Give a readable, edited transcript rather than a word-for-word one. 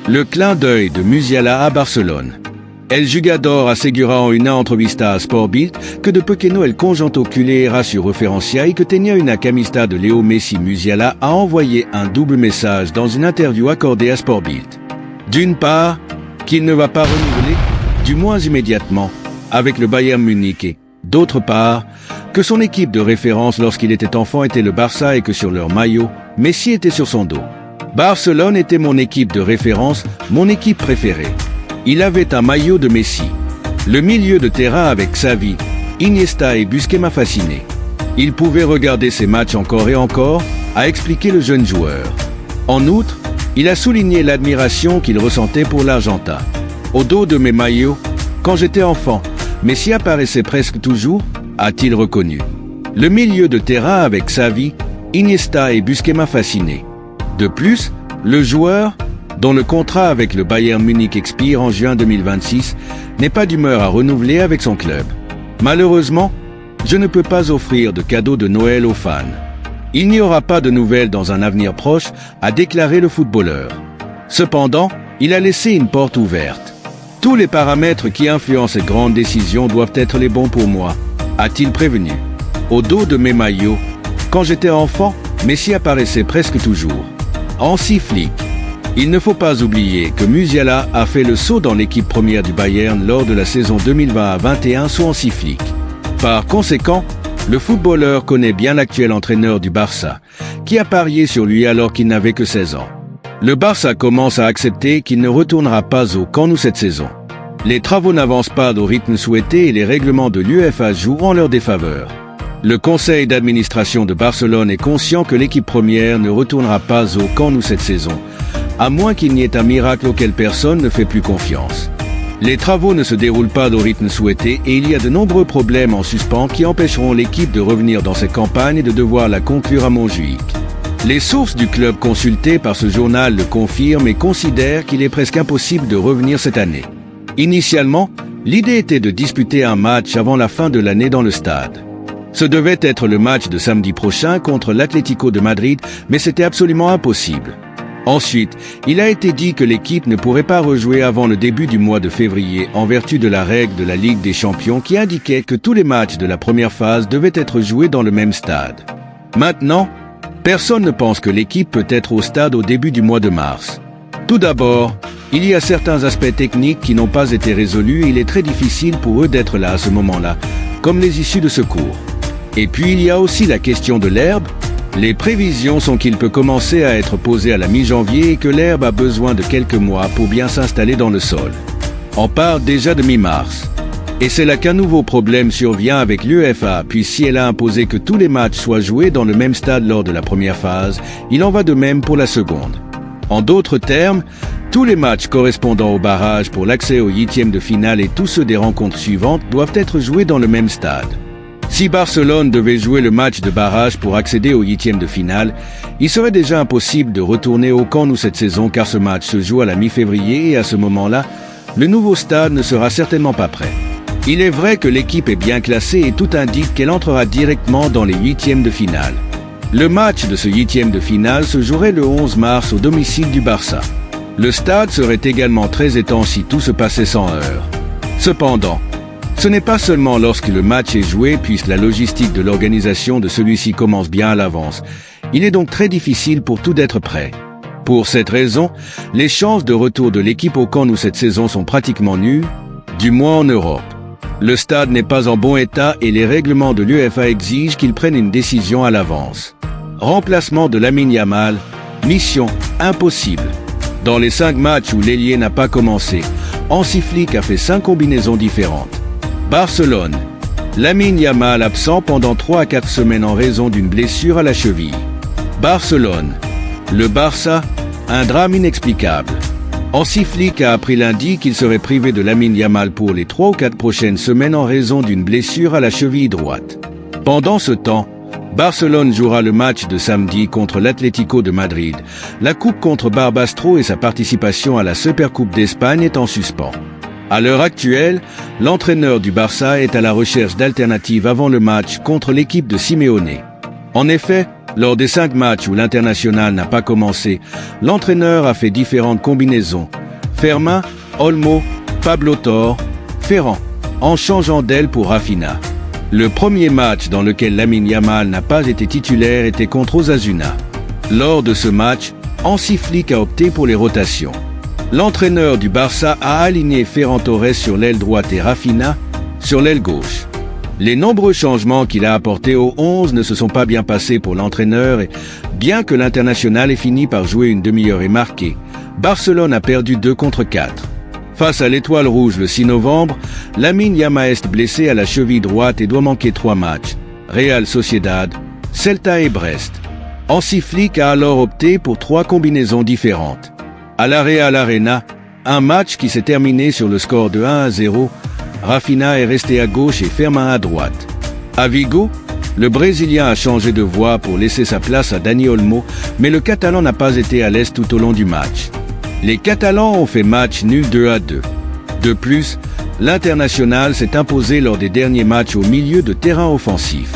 Le clin d'œil de Musiala à Barcelone. El jugador asegura en una entrevista a Sport Bild que de pequeño el conjunto culé era su referencia y que tenía una amistad de Léo Messi. Musiala a envoyé un double message dans une interview accordée à Sport Bild. D'une part, qu'il ne va pas renouveler, du moins immédiatement, avec le Bayern Munich et, d'autre part, que son équipe de référence lorsqu'il était enfant était le Barça et que sur leur maillot, Messi était sur son dos. Barcelone était mon équipe de référence, mon équipe préférée. Il avait un maillot de Messi. Le milieu de terrain avec Xavi, Iniesta et Busquets m'a fasciné. Il pouvait regarder ses matchs encore et encore, a expliqué le jeune joueur. En outre, il a souligné l'admiration qu'il ressentait pour l'Argentin. Au dos de mes maillots, quand j'étais enfant, Messi apparaissait presque toujours, a-t-il reconnu. Le milieu de terrain avec Xavi, Iniesta et Busquets m'a fasciné. De plus, le joueur, dont le contrat avec le Bayern Munich expire en juin 2026, n'est pas d'humeur à renouveler avec son club. Malheureusement, je ne peux pas offrir de cadeau de Noël aux fans. Il n'y aura pas de nouvelles dans un avenir proche, a déclaré le footballeur. Cependant, il a laissé une porte ouverte. Tous les paramètres qui influencent cette grande décision doivent être les bons pour moi, a-t-il prévenu. Au dos de mes maillots, quand j'étais enfant, Messi apparaissait presque toujours. Hansi Flick. Il ne faut pas oublier que Musiala a fait le saut dans l'équipe première du Bayern lors de la saison 2020-21 sous Hansi Flick. Par conséquent, le footballeur connaît bien l'actuel entraîneur du Barça, qui a parié sur lui alors qu'il n'avait que 16 ans. Le Barça commence à accepter qu'il ne retournera pas au Camp Nou cette saison. Les travaux n'avancent pas au rythme souhaité et les règlements de l'UEFA jouent en leur défaveur. Le conseil d'administration de Barcelone est conscient que l'équipe première ne retournera pas au Camp Nou cette saison, à moins qu'il n'y ait un miracle auquel personne ne fait plus confiance. Les travaux ne se déroulent pas au rythme souhaité et il y a de nombreux problèmes en suspens qui empêcheront l'équipe de revenir dans cette campagne et de devoir la conclure à Montjuïc. Les sources du club consultées par ce journal le confirment et considèrent qu'il est presque impossible de revenir cette année. Initialement, l'idée était de disputer un match avant la fin de l'année dans le stade. Ce devait être le match de samedi prochain contre l'Atlético de Madrid, mais c'était absolument impossible. Ensuite, il a été dit que l'équipe ne pourrait pas rejouer avant le début du mois de février en vertu de la règle de la Ligue des Champions qui indiquait que tous les matchs de la première phase devaient être joués dans le même stade. Maintenant, personne ne pense que l'équipe peut être au stade au début du mois de mars. Tout d'abord, il y a certains aspects techniques qui n'ont pas été résolus et il est très difficile pour eux d'être là à ce moment-là, comme les issues de secours. Et puis il y a aussi la question de l'herbe. Les prévisions sont qu'il peut commencer à être posé à la mi-janvier et que l'herbe a besoin de quelques mois pour bien s'installer dans le sol. On parle déjà de mi-mars. Et c'est là qu'un nouveau problème survient avec l'UEFA, puis si elle a imposé que tous les matchs soient joués dans le même stade lors de la première phase, il en va de même pour la seconde. En d'autres termes, tous les matchs correspondant au barrage pour l'accès aux huitièmes de finale et tous ceux des rencontres suivantes doivent être joués dans le même stade. Si Barcelone devait jouer le match de barrage pour accéder aux huitièmes de finale, il serait déjà impossible de retourner au Camp Nou cette saison car ce match se joue à la mi-février et à ce moment-là, le nouveau stade ne sera certainement pas prêt. Il est vrai que l'équipe est bien classée et tout indique qu'elle entrera directement dans les huitièmes de finale. Le match de ce huitième de finale se jouerait le 11 mars au domicile du Barça. Le stade serait également très étanche si tout se passait sans heurts. Cependant, ce n'est pas seulement lorsque le match est joué puisque la logistique de l'organisation de celui-ci commence bien à l'avance. Il est donc très difficile pour tout d'être prêt. Pour cette raison, les chances de retour de l'équipe au Camp Nou cette saison sont pratiquement nulles, du moins en Europe. Le stade n'est pas en bon état et les règlements de l'UEFA exigent qu'ils prennent une décision à l'avance. Remplacement de Lamine Yamal, mission impossible. Dans les 5 matchs où l'ailier n'a pas commencé, Hansi Flick a fait 5 combinaisons différentes. Barcelone. Lamine Yamal absent pendant 3 à 4 semaines en raison d'une blessure à la cheville. Barcelone. Le Barça, un drame inexplicable. Hansi Flick a appris lundi qu'il serait privé de Lamine Yamal pour les 3 ou 4 prochaines semaines en raison d'une blessure à la cheville droite. Pendant ce temps, Barcelone jouera le match de samedi contre l'Atlético de Madrid. La coupe contre Barbastro et sa participation à la Supercoupe d'Espagne est en suspens. À l'heure actuelle, l'entraîneur du Barça est à la recherche d'alternatives avant le match contre l'équipe de Simeone. En effet, lors des 5 matchs où l'international n'a pas commencé, l'entraîneur a fait différentes combinaisons, Fermin, Olmo, Pablo Torre, Ferran, en changeant d'aile pour Rafinha. Le premier match dans lequel Lamine Yamal n'a pas été titulaire était contre Osasuna. Lors de ce match, Hansi Flick a opté pour les rotations. L'entraîneur du Barça a aligné Ferran Torres sur l'aile droite et Rafinha sur l'aile gauche. Les nombreux changements qu'il a apportés au 11 ne se sont pas bien passés pour l'entraîneur et bien que l'international ait fini par jouer une demi-heure et marqué, Barcelone a perdu 2-4. Face à l'Étoile Rouge le 6 novembre, Lamine Yamal est blessé à la cheville droite et doit manquer 3 matchs. Real Sociedad, Celta et Brest. Hansi Flick a alors opté pour 3 combinaisons différentes. À la Real Arena, un match qui s'est terminé sur le score de 1-0, Rafinha est resté à gauche et Fermin à droite. À Vigo, le Brésilien a changé de voie pour laisser sa place à Dani Olmo, mais le Catalan n'a pas été à l'aise tout au long du match. Les Catalans ont fait match nul 2-2. De plus, l'international s'est imposé lors des derniers matchs au milieu de terrain offensif.